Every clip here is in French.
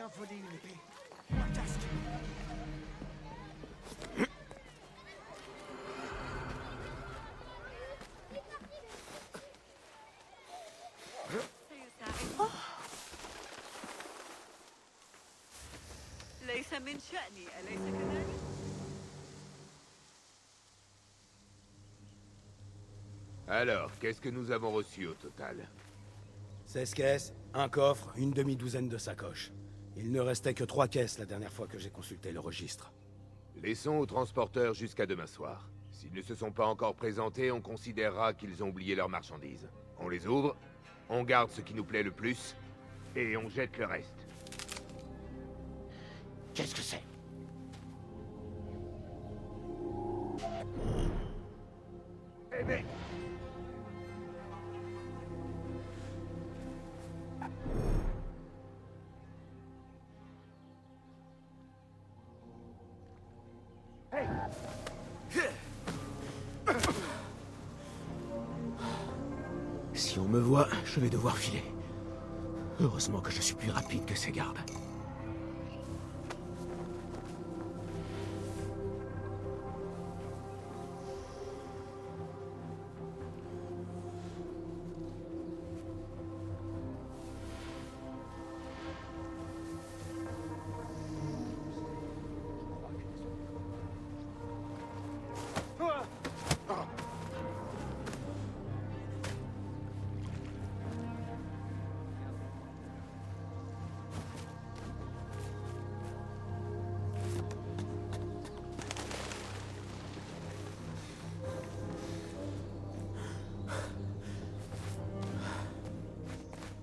symphonie. Fantastique. ليس من شأني، أليس كذلك؟ Alors, qu'est-ce que nous avons reçu au total? 16 caisses, un coffre, une demi-douzaine de sacoches. Il ne restait que 3 caisses la dernière fois que j'ai consulté le registre. Laissons aux transporteurs jusqu'à demain soir. S'ils ne se sont pas encore présentés, on considérera qu'ils ont oublié leurs marchandises. On les ouvre, on garde ce qui nous plaît le plus, et on jette le reste. Qu'est-ce que c'est? Eh ben... Si on me voit, je vais devoir filer. Heureusement que je suis plus rapide que ces gardes.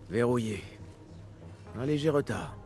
Verrouillé. Un léger retard.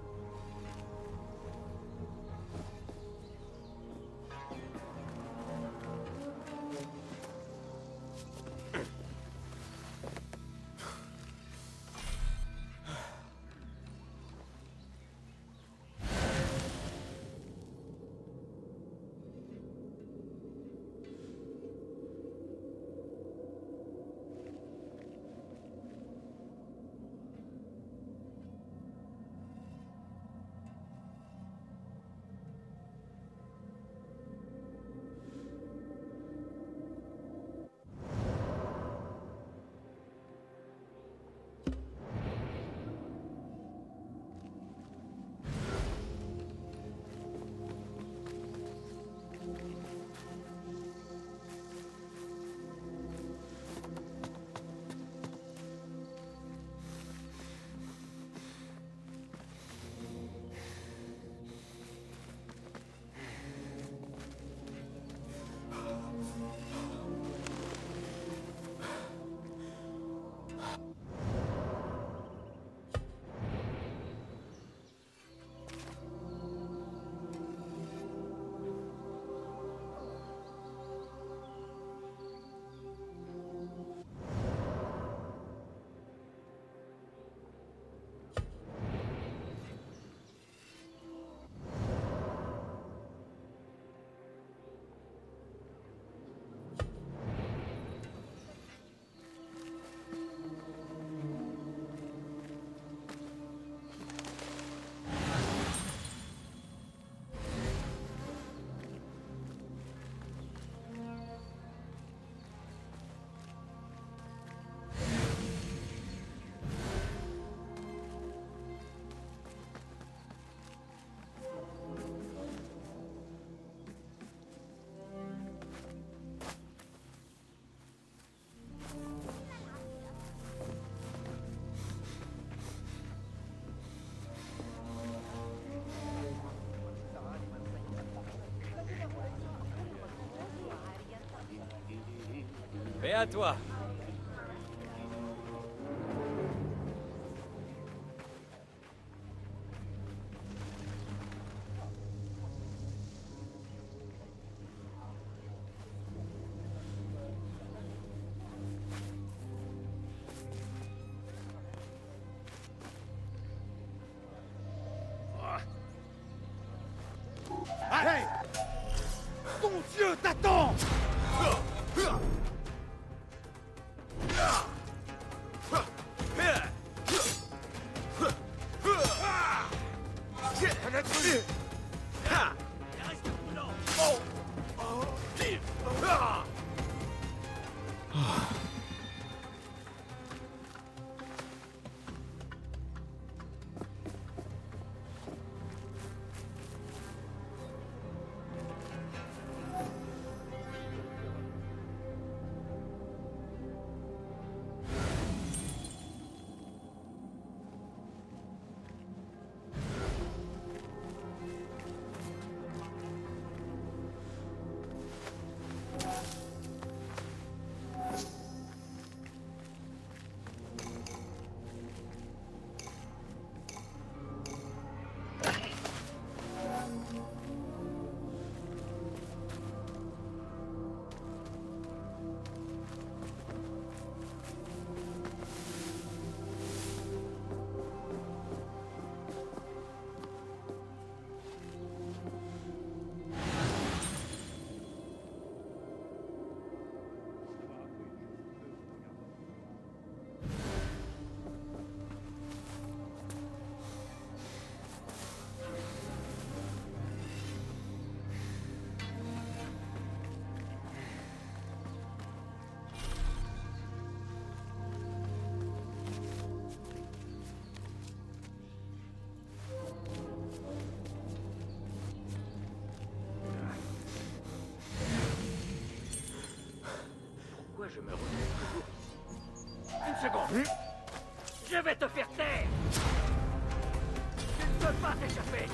Et à toi. Hey! Ton Dieu t'attend! je me retrouve. Une seconde. Je vais te faire taire. Tu ne peux pas t'échapper.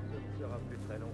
Ce ne sera plus très long.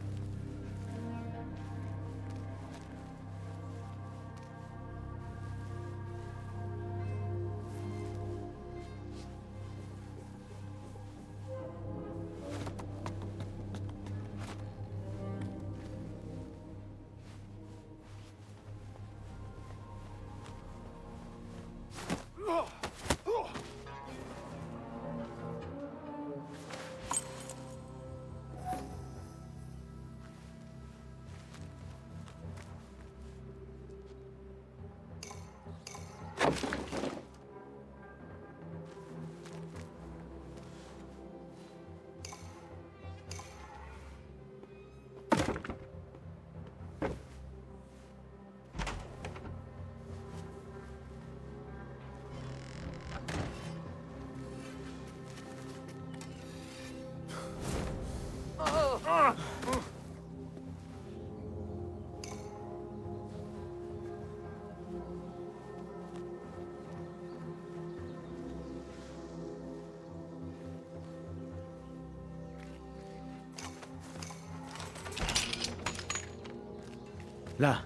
Là.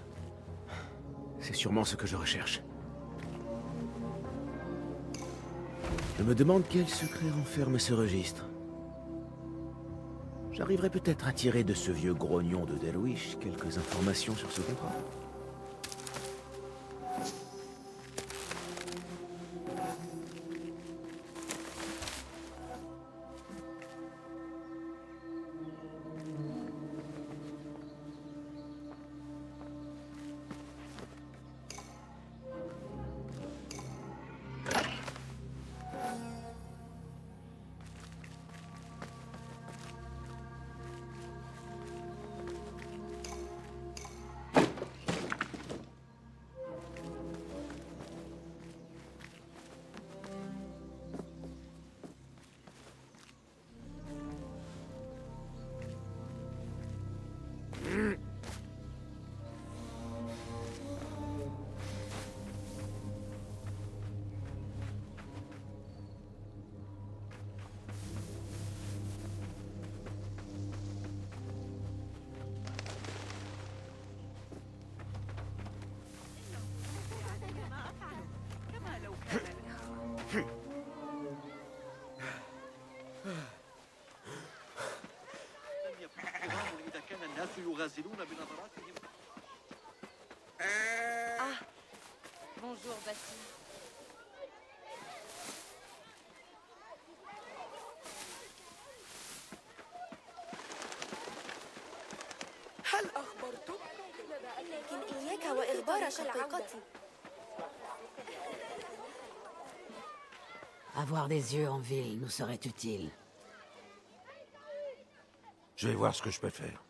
C'est sûrement ce que je recherche. Je me demande quel secret renferme ce registre. J'arriverai peut-être à tirer de ce vieux grognon de Delwish quelques informations sur ce contrat. كما لو كان الإخوة. لن يكون احترام إذا كان الناس يغازلون بنظراتهم. Bonjour, Basile. هل أخبرتك؟ لكن إياك وإخبار شقيقتي. Avoir des yeux en ville nous serait utile. Je vais voir ce que je peux faire.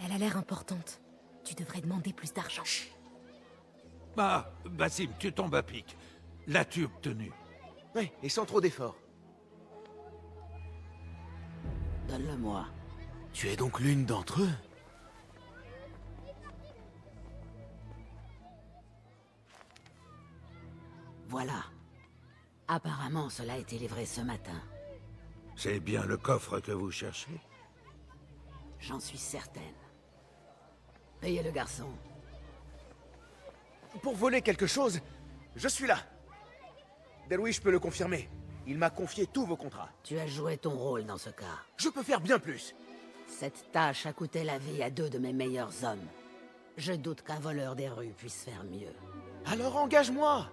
Elle a l'air importante. Tu devrais demander plus d'argent. Bah, Basim, tu tombes à pic. L'as-tu obtenu? Oui, et sans trop d'efforts. Donne-le-moi. Tu es donc l'une d'entre eux? Voilà. Apparemment, cela a été livré ce matin. C'est bien le coffre que vous cherchez? J'en suis certaine. Payez le garçon. Pour voler quelque chose, je suis là. Derwish peut le confirmer. Il m'a confié tous vos contrats. Tu as joué ton rôle dans ce cas. Je peux faire bien plus. Cette tâche a coûté la vie à 2 de mes meilleurs hommes. Je doute qu'un voleur des rues puisse faire mieux. Alors engage-moi.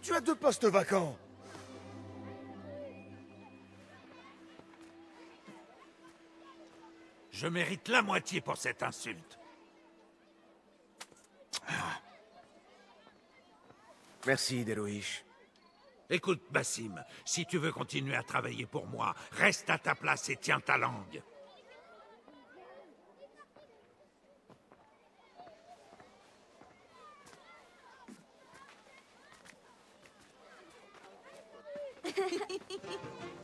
Tu as 2 postes vacants. Je mérite la moitié pour cette insulte. Merci, Derwish. Écoute, Bassim, si tu veux continuer à travailler pour moi, reste à ta place et tiens ta langue.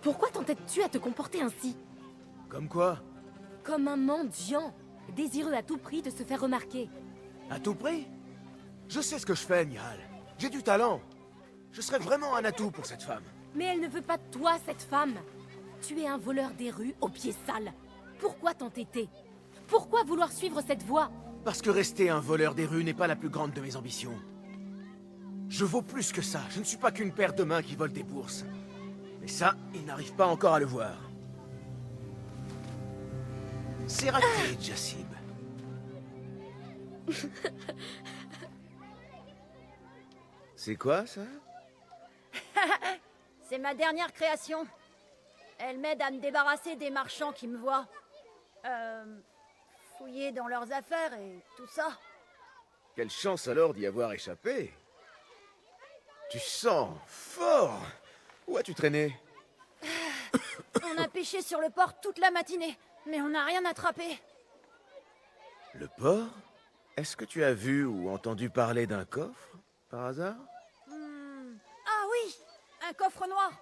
Pourquoi t'entêtes-tu à te comporter ainsi? Comme quoi? Comme un mendiant, désireux à tout prix de se faire remarquer. À tout prix? Je sais ce que je fais, Nihal. J'ai du talent. Je serais vraiment un atout pour cette femme. Mais elle ne veut pas de toi, cette femme. Tu es un voleur des rues aux pieds sales. Pourquoi t'entêter? Pourquoi vouloir suivre cette voie? Parce que rester un voleur des rues n'est pas la plus grande de mes ambitions. Je vaux plus que ça. Je ne suis pas qu'une paire de mains qui vole des bourses. Mais ça, ils n'arrivent pas encore à le voir. C'est raté, Jassib. C'est quoi, ça? C'est ma dernière création. Elle m'aide à me débarrasser des marchands qui me voient. Fouiller dans leurs affaires et tout ça. Quelle chance alors d'y avoir échappé. Tu sens fort. Où as-tu traîné? On a pêché sur le port toute la matinée, mais on n'a rien attrapé. Le port? Est-ce que tu as vu ou entendu parler d'un coffre, par hasard? Ah oui, un coffre noir.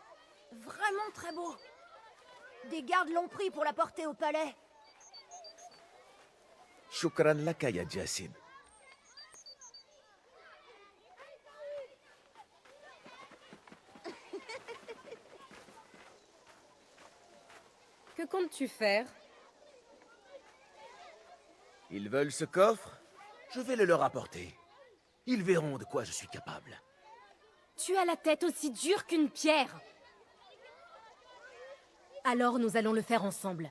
Vraiment très beau. Des gardes l'ont pris pour la porter au palais. Shukran laka ya Jassib. Que comptes-tu faire? Ils veulent ce coffre? Je vais le leur apporter. Ils verront de quoi je suis capable. Tu as la tête aussi dure qu'une pierre. Alors nous allons le faire ensemble.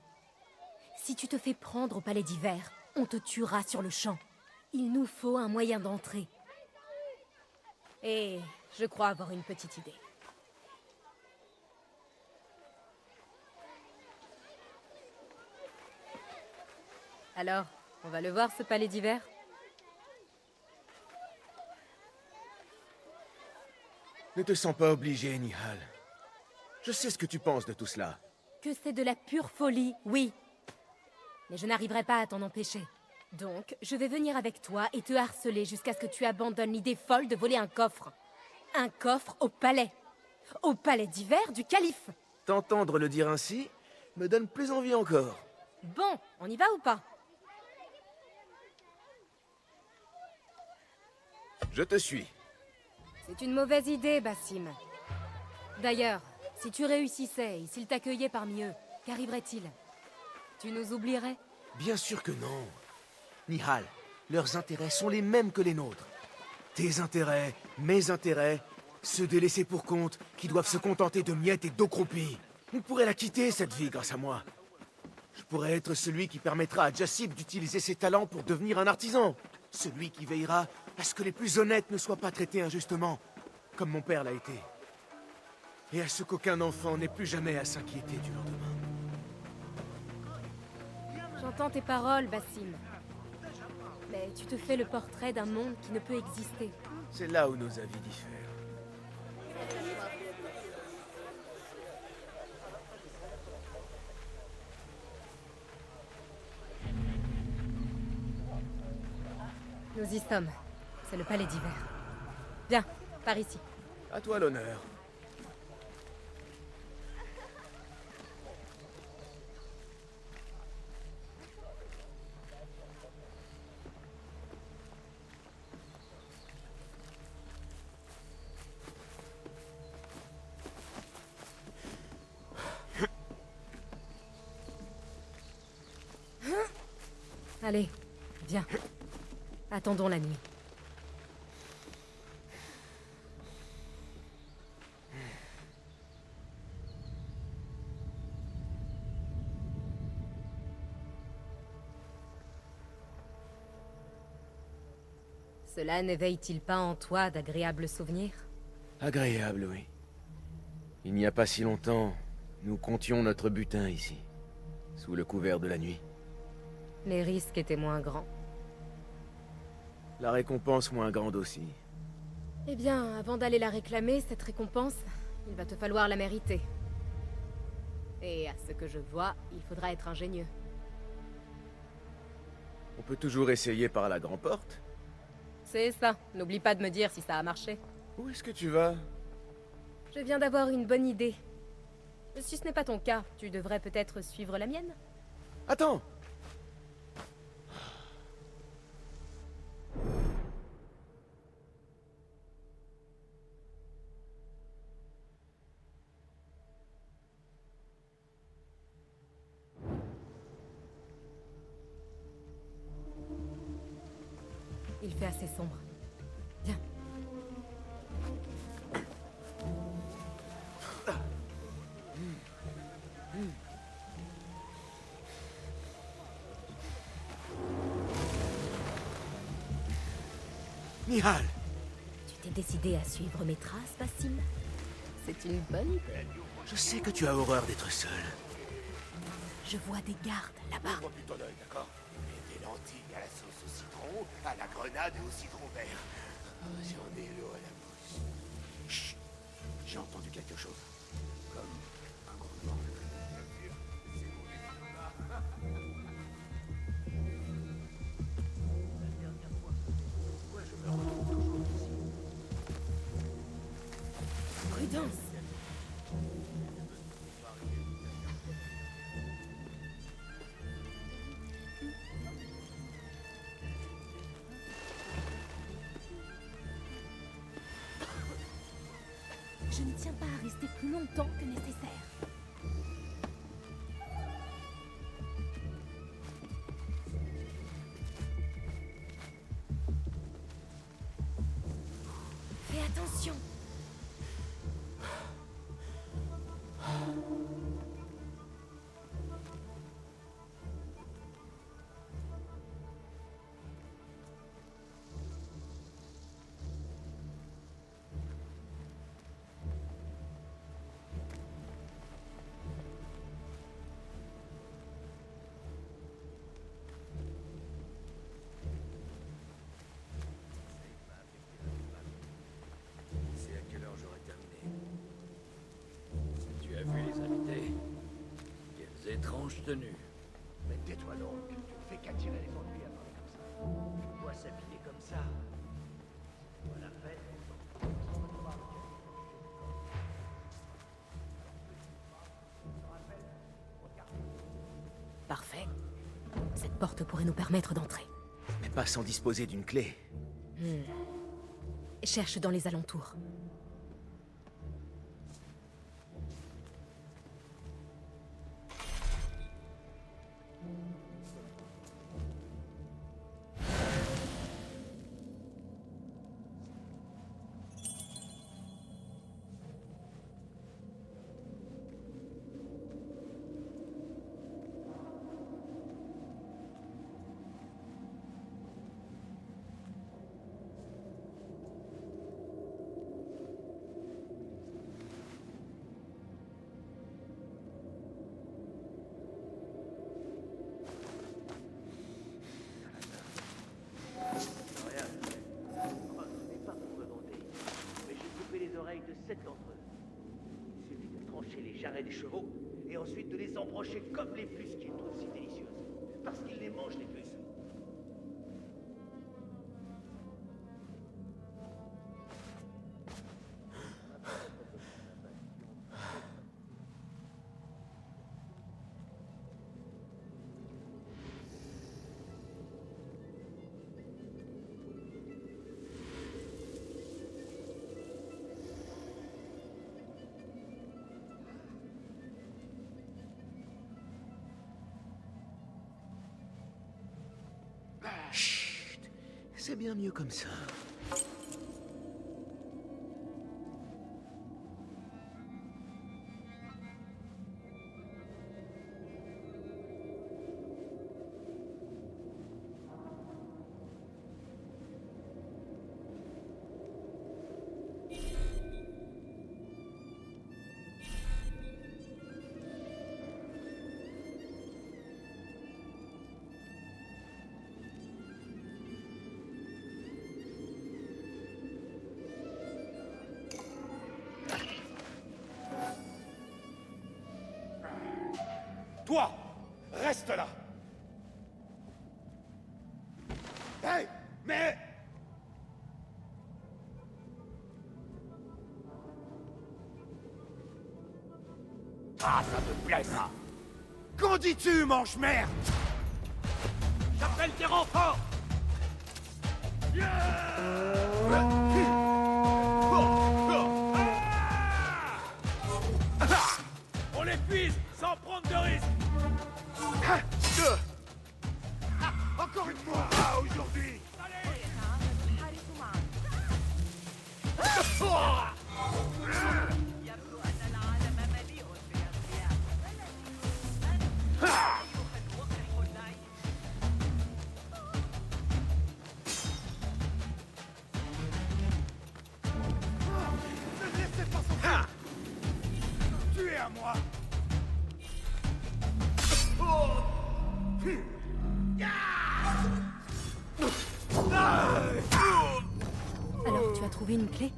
Si tu te fais prendre au palais d'hiver, on te tuera sur le champ. Il nous faut un moyen d'entrer. Et je crois avoir une petite idée. Alors, on va le voir, ce palais d'hiver? Ne te sens pas obligé, Nihal. Je sais ce que tu penses de tout cela. Que c'est de la pure folie, oui. Mais je n'arriverai pas à t'en empêcher. Donc, je vais venir avec toi et te harceler jusqu'à ce que tu abandonnes l'idée folle de voler un coffre. Un coffre au palais. Au palais d'hiver du calife. T'entendre le dire ainsi me donne plus envie encore. Bon, on y va ou pas? Je te suis. C'est une mauvaise idée, Bassim. D'ailleurs, si tu réussissais et s'ils t'accueillaient parmi eux, qu'arriverait-il? Tu nous oublierais? Bien sûr que non. Nihal, leurs intérêts sont les mêmes que les nôtres. Tes intérêts, mes intérêts, ceux des laissés pour compte qui doivent se contenter de miettes et d'eau croupie. On pourrait la quitter, cette vie, grâce à moi. Je pourrais être celui qui permettra à Jassib d'utiliser ses talents pour devenir un artisan. Celui qui veillera à ce que les plus honnêtes ne soient pas traités injustement, comme mon père l'a été. Et à ce qu'aucun enfant n'ait plus jamais à s'inquiéter du lendemain. J'entends tes paroles, Bassim. Mais tu te fais le portrait d'un monde qui ne peut exister. C'est là où nos avis diffèrent. Nous y sommes. C'est le palais d'hiver. Viens, par ici. À toi l'honneur. Allez, viens. Attendons la nuit. Cela n'éveille-t-il pas en toi d'agréables souvenirs? Agréable, oui. Il n'y a pas si longtemps, nous comptions notre butin ici, sous le couvert de la nuit. Les risques étaient moins grands. La récompense moins grande aussi. Eh bien, avant d'aller la réclamer, cette récompense, il va te falloir la mériter. Et à ce que je vois, il faudra être ingénieux. On peut toujours essayer par la grande porte. C'est ça. N'oublie pas de me dire si ça a marché. Où est-ce que tu vas? Je viens d'avoir une bonne idée. Si ce n'est pas ton cas, tu devrais peut-être suivre la mienne. Attends! Il fait assez sombre. Viens. Nihal! Tu t'es décidé à suivre mes traces, Basim? C'est une bonne idée. Je sais que tu as horreur d'être seul. Je vois des gardes là-bas. Ouvre plutôt l'œil, d'accord? Et des lentilles à la sauce au citron, à la grenade et au citron vert. J'en ai l'eau à la bouche. Chut! J'ai entendu quelque chose. Comme un grondement. Prudence. Je ne tiens pas à rester plus longtemps que nécessaire. Fais attention. C'est à quelle heure j'aurais terminé? Tu as vu les invités? Quelles étranges tenues. Mais tais-toi donc, tu ne fais qu'attirer les ennuis à parler comme ça. On doit s'habiller comme ça. On a fait. Parfait. Cette porte pourrait nous permettre d'entrer. Mais pas sans disposer d'une clé. Cherche dans les alentours. Rien. Enfin, ce n'est pas pour me vanter, mais j'ai coupé les oreilles de 7 d'entre eux. Il suffit de trancher les jarrets des chevaux et ensuite de les embrocher comme les puces qu'ils trouvent si délicieuses. Parce qu'ils les mangent, les puces. Chut. C'est bien mieux comme ça. Toi, reste là. Hey, mais... Ah, ça me plaît, ça. Qu'en dis-tu, manche-merde? J'appelle des renforts. On l'épuise sans prendre de risques. Encore une fois, ah, aujourd'hui. يبدو أن العالم مليء بالأغبياء. أيها الوقح اللعين. Ne laissez pas son... Tu es à moi. Alors, tu as trouvé une clé?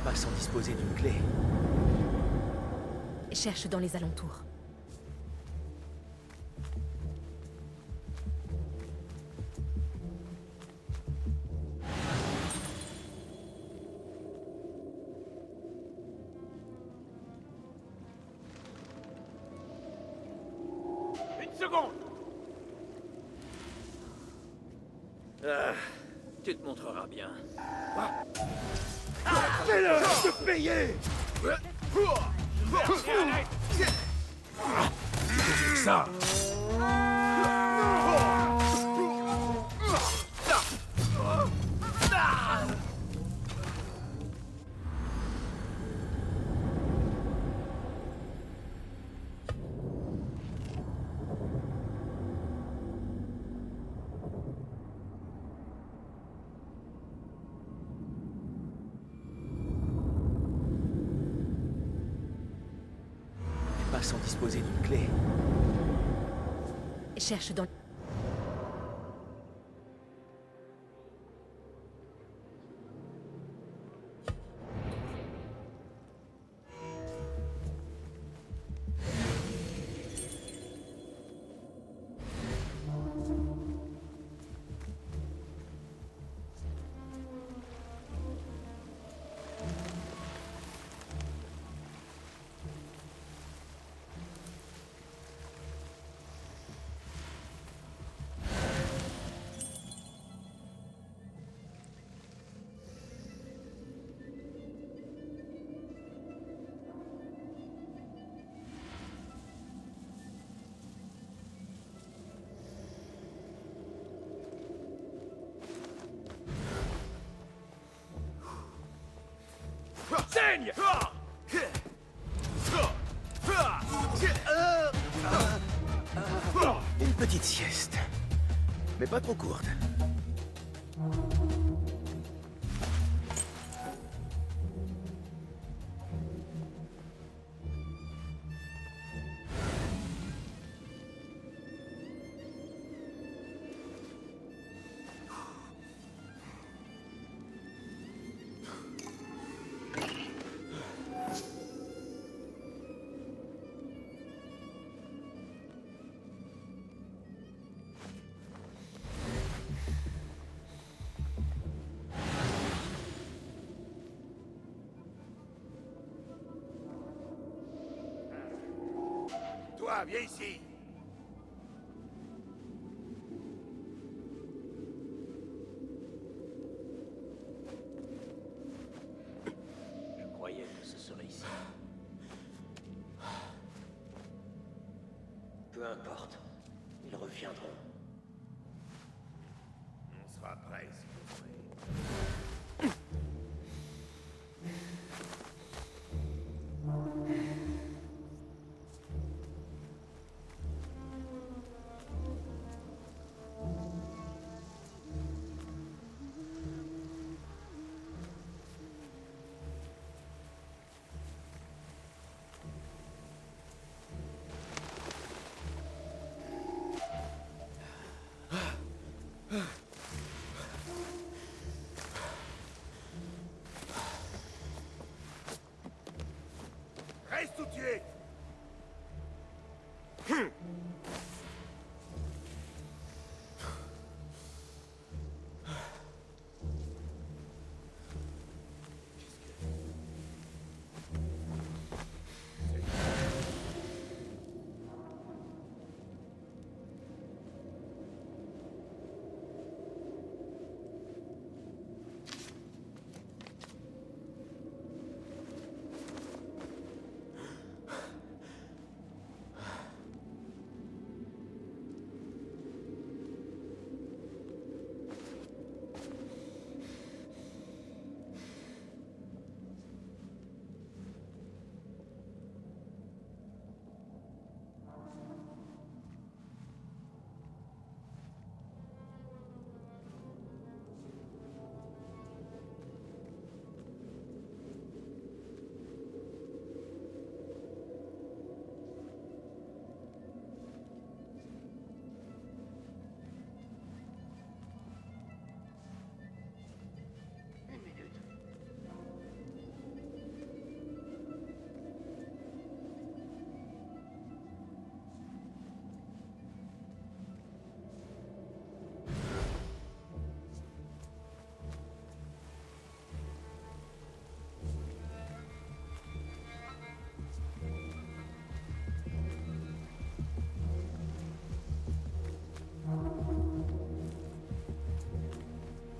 Pas sans disposer d'une clé. Cherche dans les alentours. Une seconde. Tu te montreras bien. Fais-le te payer. Ça. Pas sans disposer d'une clé. Cherche dans... Saigne! Une petite sieste. Mais pas trop courte. là, viens ici. Je croyais que ce serait ici. Peu importe. Ils reviendront. On sera prêts si vous voulez. Reste où tu es.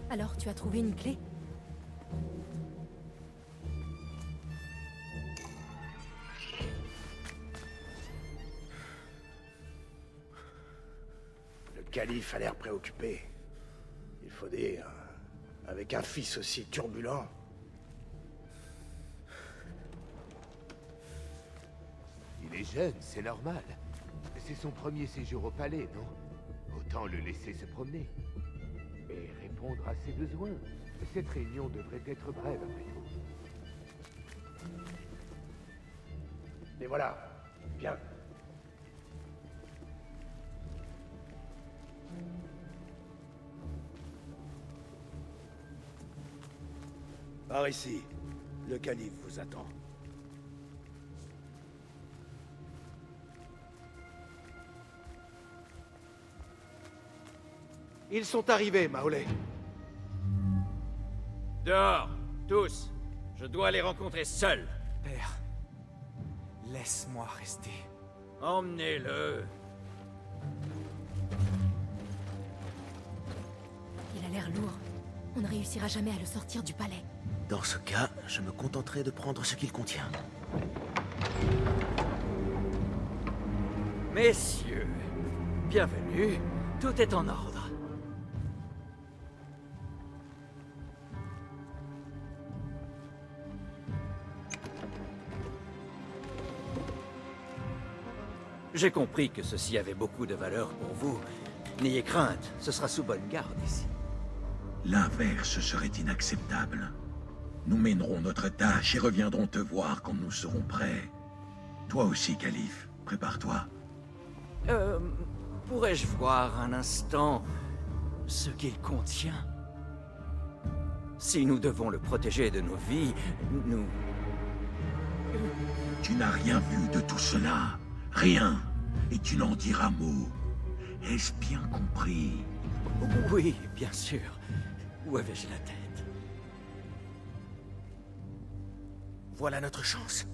Alors, tu as trouvé une clé? Le calife a l'air préoccupé. Il faut dire, avec un fils aussi turbulent. Il est jeune, c'est normal. C'est son premier séjour au palais, non? Autant le laisser se promener. Et répondre à ses besoins. Cette réunion devrait être brève, après tout. Et voilà. Bien. Par ici. Le calife vous attend. Ils sont arrivés, Maolé. Dehors, tous. Je dois les rencontrer seul. Père, laisse-moi rester. Emmenez-le. Il a l'air lourd. On ne réussira jamais à le sortir du palais. Dans ce cas, je me contenterai de prendre ce qu'il contient. Messieurs, bienvenue. Tout est en ordre. J'ai compris que ceci avait beaucoup de valeur pour vous. N'ayez crainte, ce sera sous bonne garde ici. L'inverse serait inacceptable. Nous mènerons notre tâche et reviendrons te voir quand nous serons prêts. Toi aussi, calife, prépare-toi. Pourrais-je voir un instant ce qu'il contient? Si nous devons le protéger de nos vies, nous... Tu n'as rien vu de tout cela. Rien. Et tu n'en diras mot. Est-ce bien compris? Oui, bien sûr. Où avais-je la tête? Voilà notre chance.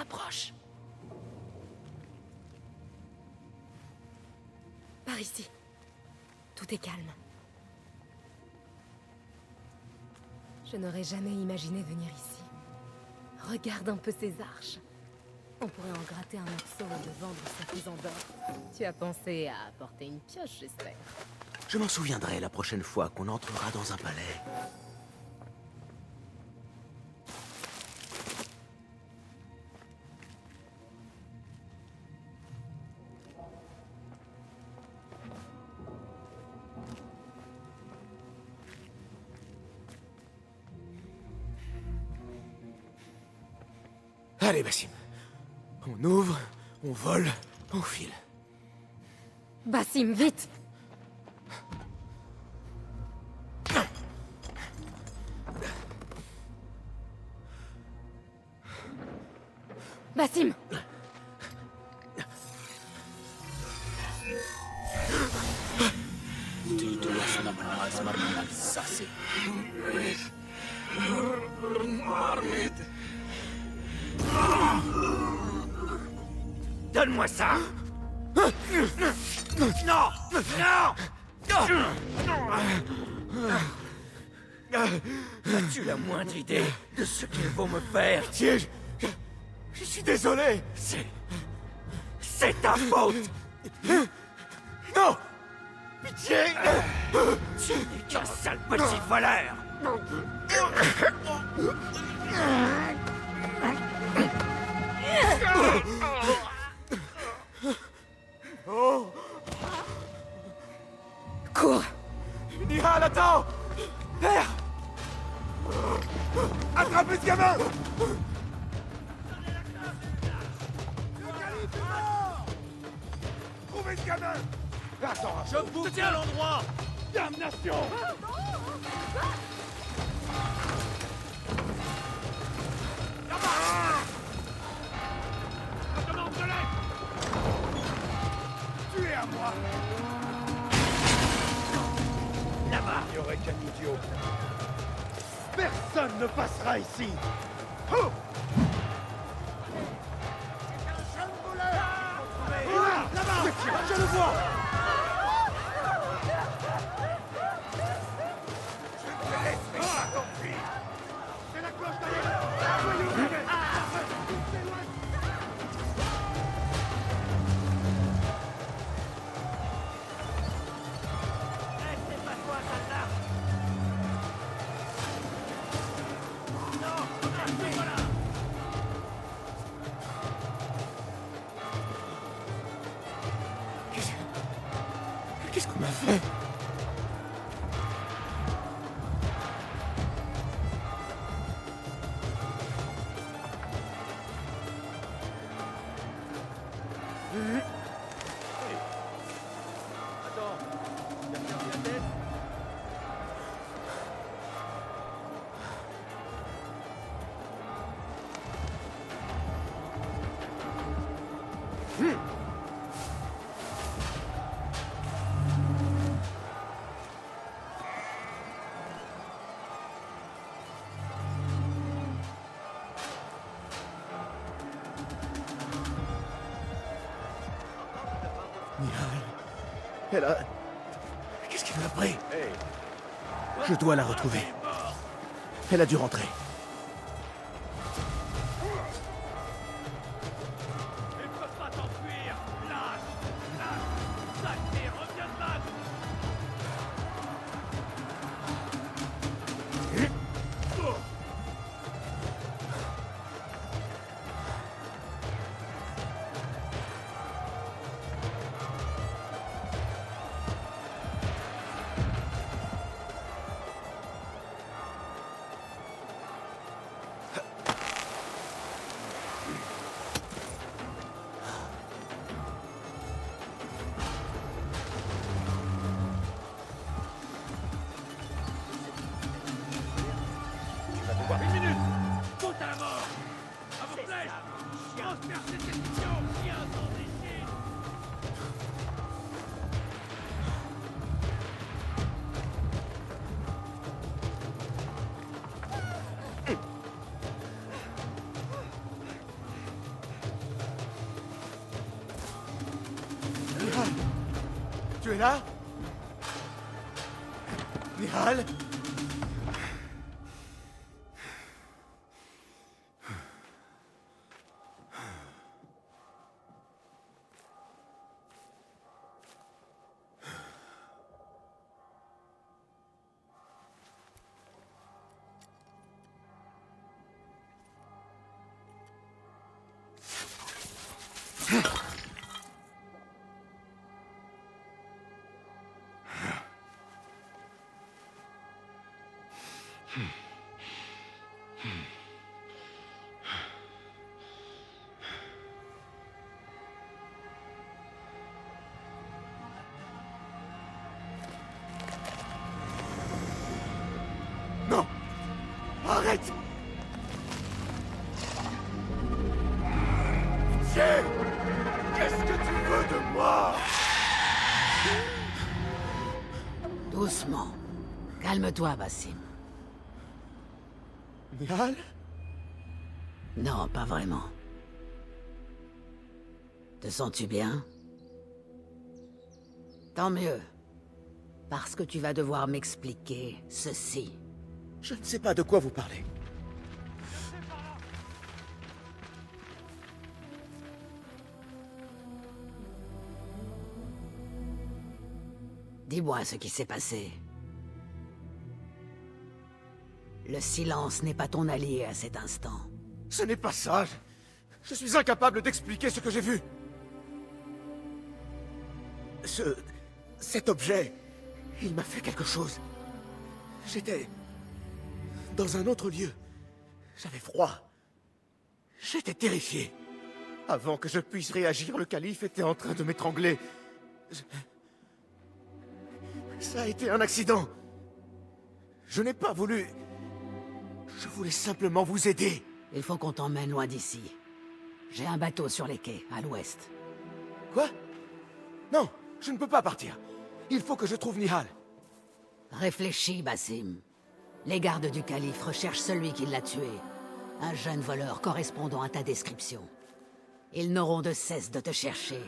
s'approche. Par ici. Tout est calme. Je n'aurais jamais imaginé venir ici. Regarde un peu ces arches. On pourrait en gratter un morceau et le vendre sa faisant d'or. Tu as pensé à apporter une pioche, j'espère. Je m'en souviendrai la prochaine fois qu'on entrera dans un palais. Allez, Basim. On ouvre, on vole, on file. Basim, vite! Basim! Donne-moi ça! Non! Non! As-tu la moindre idée de ce qu'ils vont me faire? Pitié, je suis désolé. C'est ta faute! Non! Pitié! Tu n'es qu'un sale petit voleur! Oh! Cours! Nihal, attends! Père! Attrapez ce gamin! Trouvez ce gamin! Attends, je vous tiens à l'endroit! Damnation! Là-bas! Je demande de l'aide! Tu es à moi! Là-bas! Il n'y aurait qu'un idiot. Personne ne passera ici! Oh! C'est un jeune voleur! Là-bas! Je le vois! Je te laisserai pas t'enfuir! C'est la cloche derrière! Soyons prêts! Qu'est-ce qu'on a fait? Attends, t'as perdu la tête? Nihal. Elle a... Qu'est-ce qui lui a pris? Je dois la retrouver. Elle a dû rentrer. Ils peuvent pas t'enfuir! Lâche! Lâche! Saleté, reviens de là! es là? Nihal? Non! Arrête! Tiens! Qu'est-ce que tu veux de moi? Doucement. Calme-toi, Basim. Nihal? Non, pas vraiment. Te sens-tu bien? Tant mieux. Parce que tu vas devoir m'expliquer ceci. Je ne sais pas de quoi vous parlez. Dis-moi ce qui s'est passé. Le silence n'est pas ton allié à cet instant. Ce n'est pas ça. Je suis incapable d'expliquer ce que j'ai vu. Cet objet, il m'a fait quelque chose. J'étais dans un autre lieu. J'avais froid. J'étais terrifié. Avant que je puisse réagir, le calife était en train de m'étrangler. Ça a été un accident. Je n'ai pas voulu... Je voulais simplement vous aider. Il faut qu'on t'emmène loin d'ici. J'ai un bateau sur les quais, à l'ouest. Quoi? Non, je ne peux pas partir. Il faut que je trouve Nihal. Réfléchis, Basim. Les gardes du calife recherchent celui qui l'a tué. Un jeune voleur correspondant à ta description. Ils n'auront de cesse de te chercher.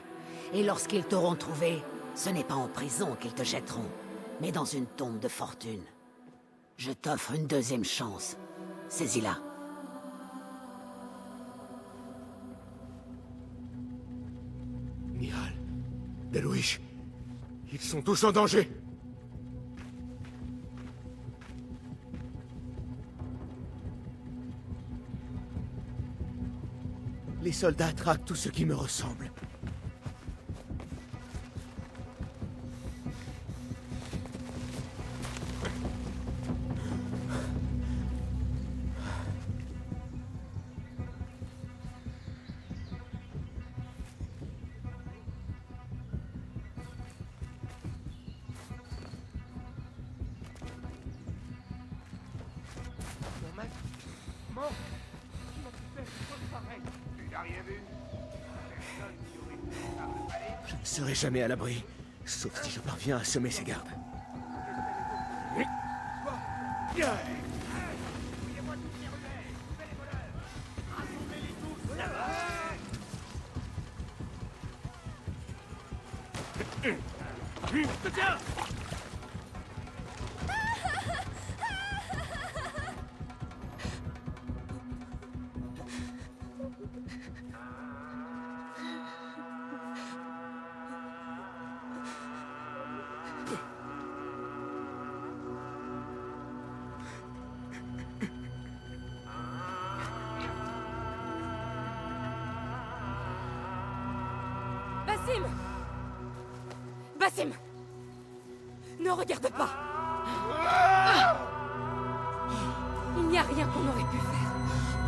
Et lorsqu'ils t'auront trouvé, ce n'est pas en prison qu'ils te jetteront, mais dans une tombe de fortune. Je t'offre une deuxième chance. Saisis-la. Nihal, Delouish, ils sont tous en danger. Les soldats traquent tous ceux qui me ressemblent. Je ne serai jamais à l'abri, sauf si je parviens à semer ces gardes. Basim! Basim! Ne regarde pas! Il n'y a rien qu'on aurait pu faire.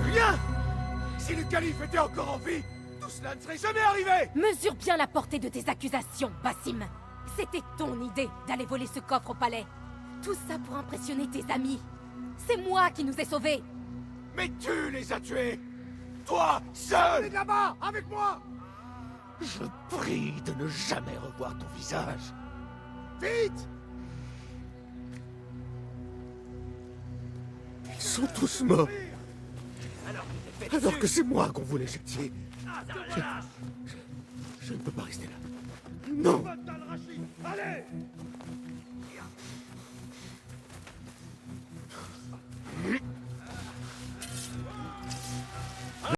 Rien! Si le calife était encore en vie, tout cela ne serait jamais arrivé! Mesure bien la portée de tes accusations, Basim. C'était ton idée d'aller voler ce coffre au palais. Tout ça pour impressionner tes amis. C'est moi qui nous ai sauvés. Mais tu les as tués! Toi, seul! Là-bas, avec moi! Je prie de ne jamais revoir ton visage. Vite! Ils sont tous morts. Alors que c'est moi qu'on voulait châtier. Je ne peux pas rester là. Non!